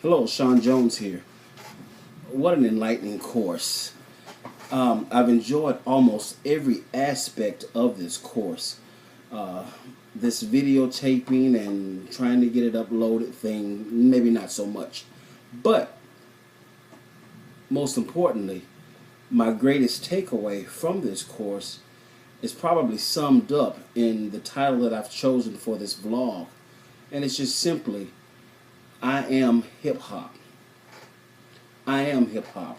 Hello, Sean Jones here. What an enlightening course. I've enjoyed almost every aspect of this course. Uh, this videotaping and trying to get it uploaded thing, maybe not so much. But most importantly, my greatest takeaway from this course is probably summed up in the title that I've chosen for this vlog. And it's just simply, I am hip hop. I am hip hop.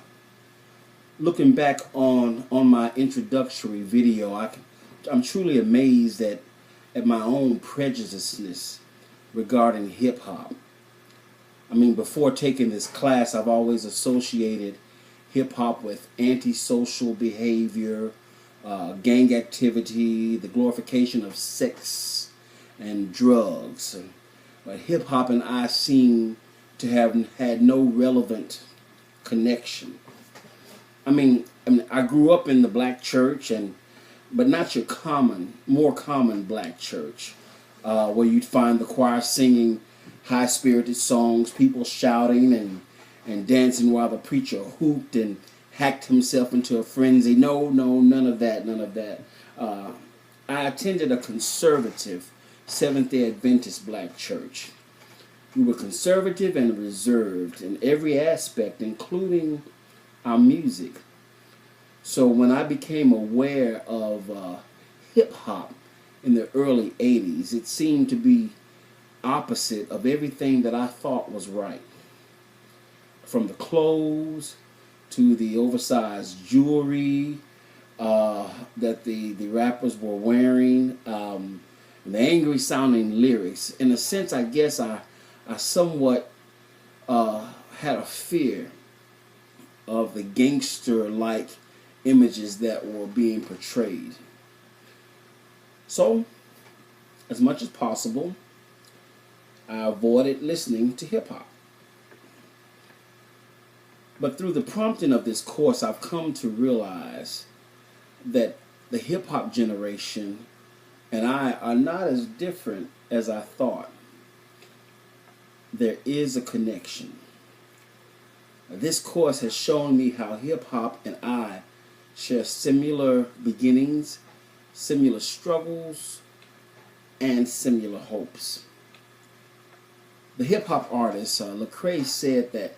Looking back on my introductory video, I'm truly amazed at my own prejudiceness regarding hip hop. I mean, before taking this class, I've always associated hip hop with antisocial behavior, gang activity, the glorification of sex and drugs. But hip hop and I seem to have had no relevant connection. I mean, I grew up in the black church, but not your more common black church, where you'd find the choir singing high-spirited songs, people shouting and dancing while the preacher hooped and hacked himself into a frenzy. No, none of that. I attended a conservative Seventh-day Adventist black church. We were conservative and reserved in every aspect, including our music. So when I became aware of hip-hop in the early 80s, it seemed to be opposite of everything that I thought was right. From the clothes to the oversized jewelry that the rappers were wearing, the angry sounding lyrics. In a sense, I guess I somewhat had a fear of the gangster-like images that were being portrayed. So, as much as possible, I avoided listening to hip-hop. But through the prompting of this course, I've come to realize that the hip-hop generation and I are not as different as I thought. There is a connection. This course has shown me how hip-hop and I share similar beginnings, similar struggles, and similar hopes. The hip-hop artist Lecrae said that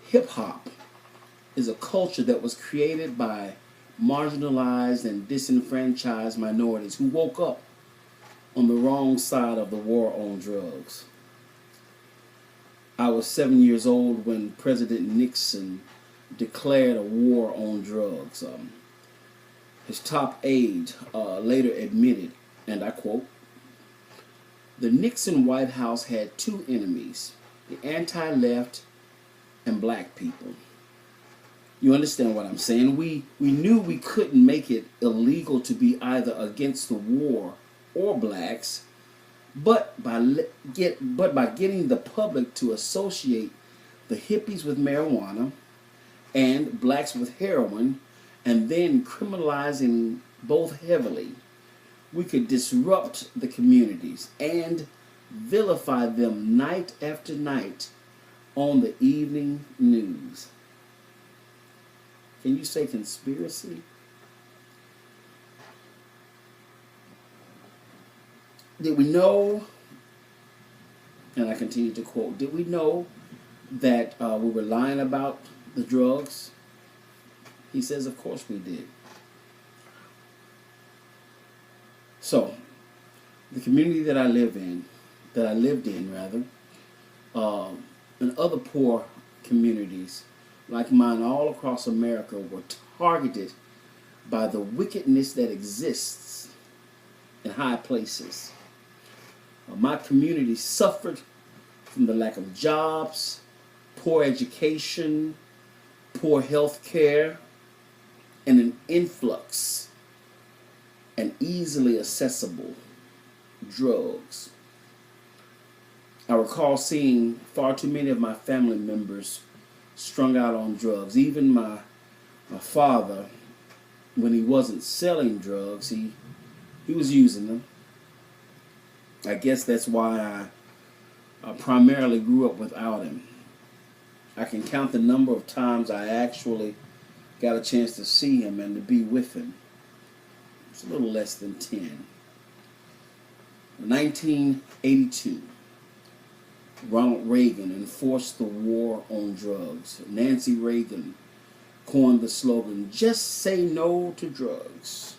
hip-hop is a culture that was created by marginalized and disenfranchised minorities who woke up on the wrong side of the war on drugs. I was 7 years old when President Nixon declared a war on drugs. His top aide later admitted, and I quote, "The Nixon White House had two enemies, the anti-left and black people." You understand what I'm saying? We knew we couldn't make it illegal to be either against the war or blacks, but by getting the public to associate the hippies with marijuana and blacks with heroin, and then criminalizing both heavily, we could disrupt the communities and vilify them night after night on the evening news. Can you say conspiracy? Did we know, and I continue to quote, did we know that we were lying about the drugs? He says, of course we did. So, the community that I lived in, and other poor communities like mine all across America were targeted by the wickedness that exists in high places. My community suffered from the lack of jobs, poor education, poor health care, and an influx and easily accessible drugs. I recall seeing far too many of my family members strung out on drugs. Even my father, when he wasn't selling drugs, he was using them. I guess that's why I primarily grew up without him. I can count the number of times I actually got a chance to see him and to be with him. It's a little less than 10. 1982, Ronald Reagan enforced the war on drugs. Nancy Reagan coined the slogan, "Just say no to drugs."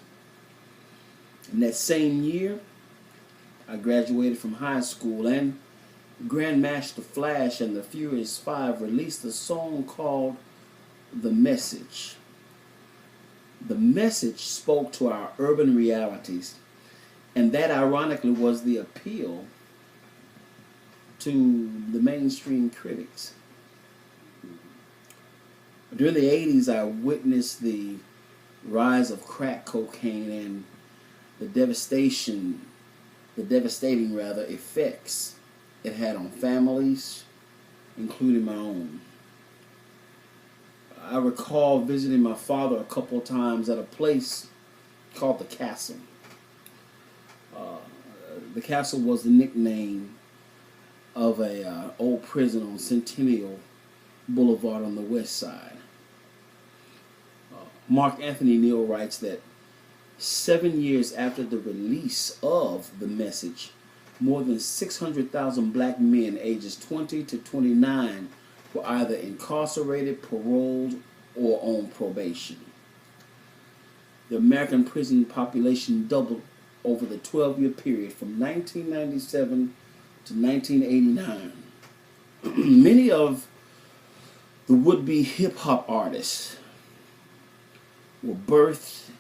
In that same year, I graduated from high school, and Grandmaster Flash and the Furious Five released a song called "The Message." The message spoke to our urban realities, and that ironically was the appeal to the mainstream critics. During the 80s, I witnessed the rise of crack cocaine and the devastating effects it had on families, including my own. I recall visiting my father a couple of times at a place called the Castle. The Castle was the nickname of a old prison on Centennial Boulevard on the west side. Mark Anthony Neal writes that 7 years after the release of The Message, more than 600,000 black men ages 20 to 29 were either incarcerated, paroled, or on probation. The American prison population doubled over the 12-year period from 1997 to 1989. Many of the would-be hip-hop artists were birthed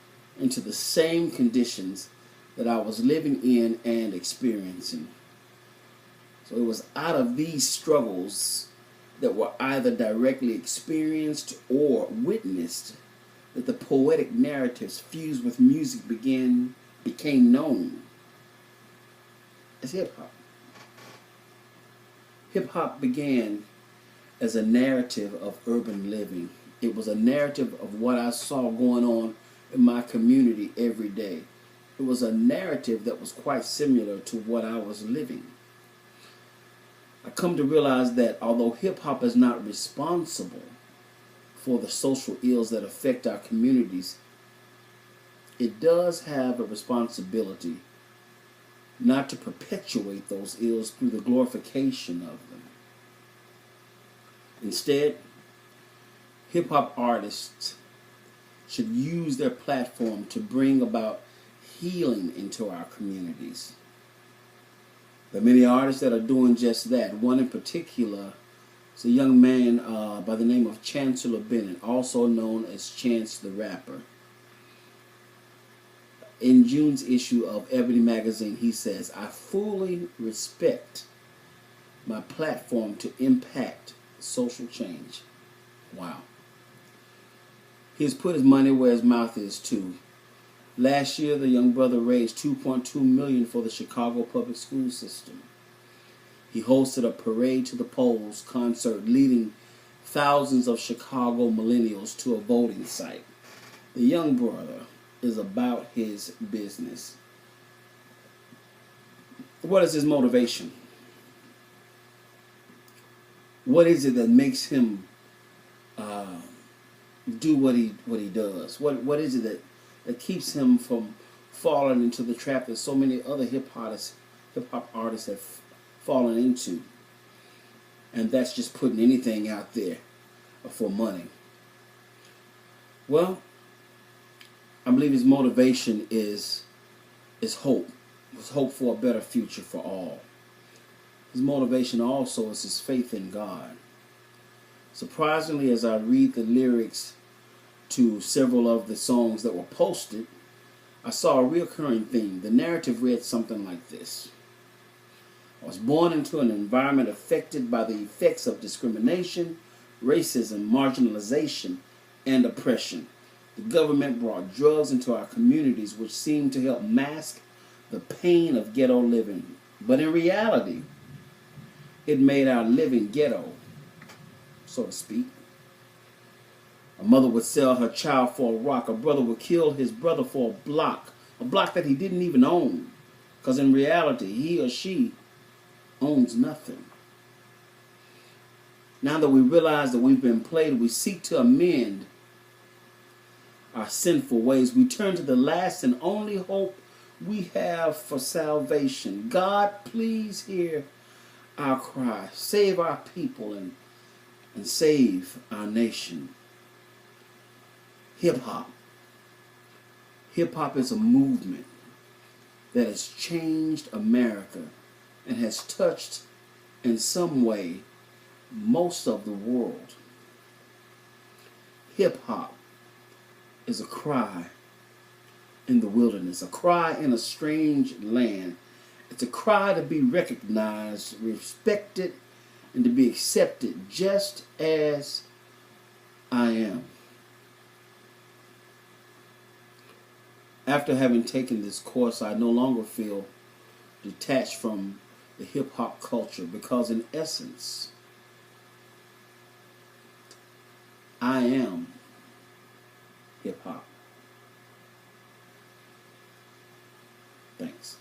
into the same conditions that I was living in and experiencing. So it was out of these struggles that were either directly experienced or witnessed that the poetic narratives fused with music became known as hip-hop. Hip-hop began as a narrative of urban living. It was a narrative of what I saw going on in my community every day. It was a narrative that was quite similar to what I was living. I come to realize that although hip-hop is not responsible for the social ills that affect our communities, it does have a responsibility not to perpetuate those ills through the glorification of them. Instead, hip-hop artists should use their platform to bring about healing into our communities. There are many artists that are doing just that. One in particular is a young man by the name of Chancellor Bennett, also known as Chance the Rapper. In June's issue of Ebony Magazine, he says, "I fully respect my platform to impact social change." Wow. He's put his money where his mouth is too. Last year, the young brother raised $2.2 million for the Chicago public school system. He hosted a Parade to the Polls concert, leading thousands of Chicago millennials to a voting site. The young brother is about his business. What is his motivation? What is it that makes him do what he does? What is it that keeps him from falling into the trap that so many other hip hop artists have fallen into? And that's just putting anything out there for money. Well, I believe his motivation is hope. It's hope for a better future for all. His motivation also is his faith in God. Surprisingly, as I read the lyrics to several of the songs that were posted, I saw a recurring theme. The narrative read something like this: I was born into an environment affected by the effects of discrimination, racism, marginalization, and oppression. The government brought drugs into our communities, which seemed to help mask the pain of ghetto living. But in reality, it made our living ghetto, so to speak. A mother would sell her child for a rock. A brother would kill his brother for a block that he didn't even own. Because in reality, he or she owns nothing. Now that we realize that we've been played, we seek to amend our sinful ways. We turn to the last and only hope we have for salvation. God, please hear our cry. Save our people and save our nation. Hip hop. Hip hop is a movement that has changed America and has touched in some way most of the world. Hip hop is a cry in the wilderness, a cry in a strange land. It's a cry to be recognized, respected, and to be accepted just as I am. After having taken this course, I no longer feel detached from the hip hop culture because, in essence, I am hip hop. Thanks.